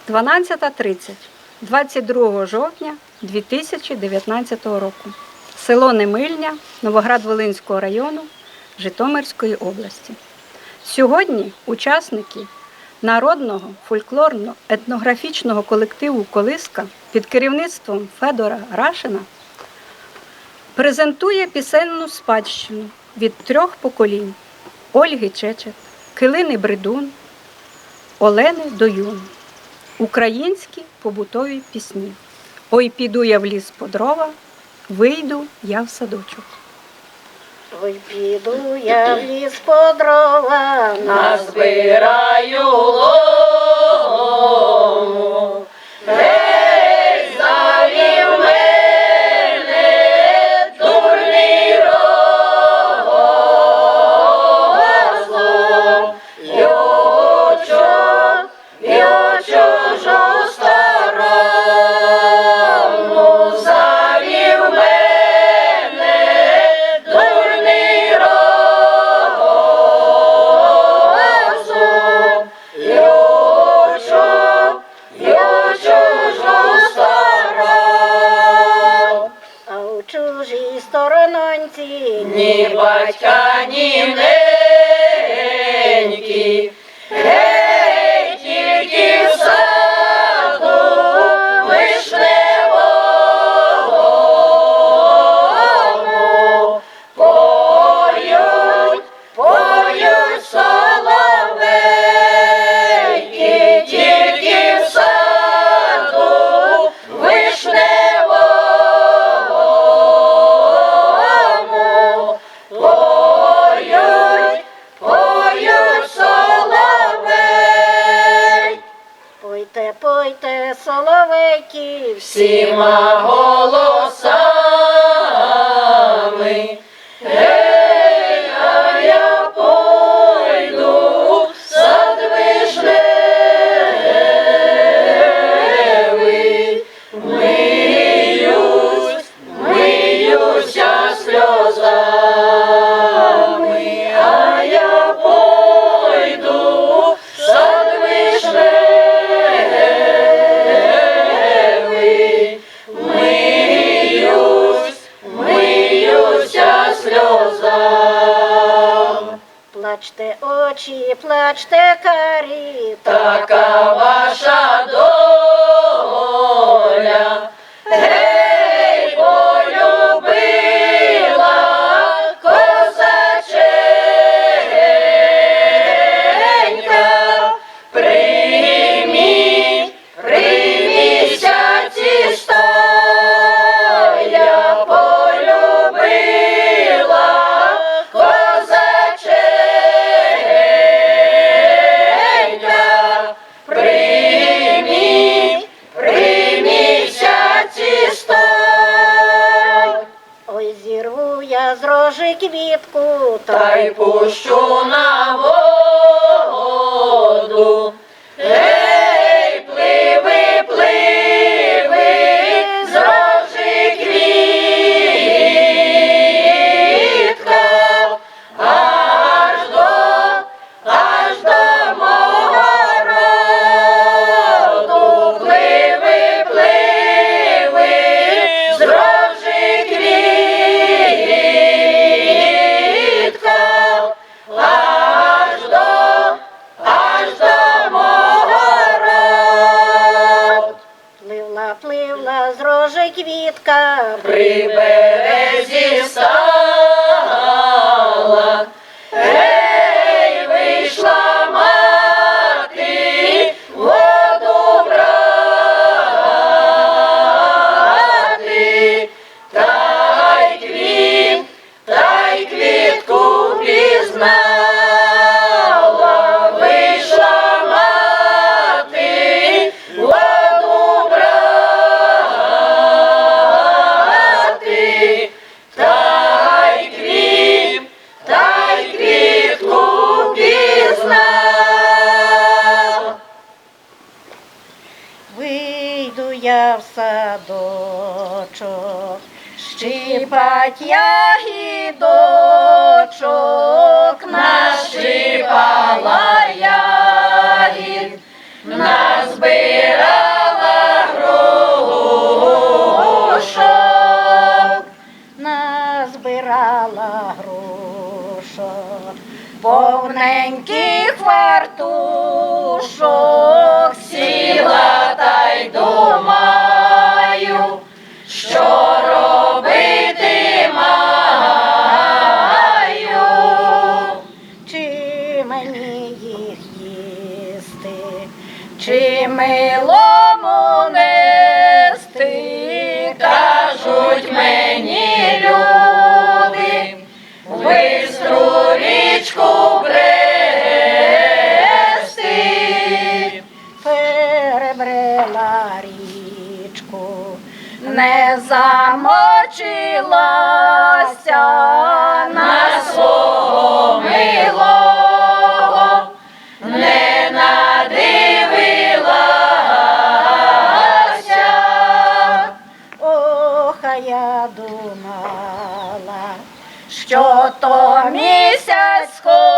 12:30, 22 жовтня 2019 року. Село Немильня, Новоград-Волинського району, Житомирської області. Сьогодні учасники народного фольклорно-етнографічного колективу «Колиска» під керівництвом Федора Рашина презентує пісенну спадщину від 3 поколінь – Ольги Чечет, Килини Бридун, Олени Доюн. Українські побутові пісні. Ой, піду я в ліс по дрова, вийду я в садочок. Ой, піду я в ліс по дрова, назбираю лому. Гей, завів мене дурний розум, його чужу сторону, завів мене дурний розум, його чужу сторону. а у чужій сторононці Ні батька, ні неньки, гей, тільки в саду вишневому поють соловейки, тільки в саду вишневому поють соловей. пойте, пойте, соловейки, Всіма голосами, гей, а я пойду в сад вишневий, миюся сльозами, а я пойду в сад вишневий, миюся сльозами. плачте очі, плачте карі, Така ваша доля, гей, полюбила козаченька, примісяці стоя, полюбила козаченька, примісяці стоя. ой, зірву я з рожи квітку, Та й пущу на воду. Гей, пливи, пливи, з рожи квітка, аж до мого роду. Пливи, пливи, з рожи квітка, аж до мого роду. пливла, пливла з рожи квітка, При березі стала, гей, вийшла мати воду брати, та й квітку пізнала, вийшла мати воду брати, та й квітку пізнала. вийду я в садочок, щипать ягідочок, Нашипала ягід, назбирала чистеньких фартушок, Сіла та й думаю, що робити маю. чи мені їх їсти, чи милому нести, Кажуть мені люди, бистру річку брести. перебрела річку, не замочилася На свого милого не надивилася. Ох, а я думала, що то місяць сходить.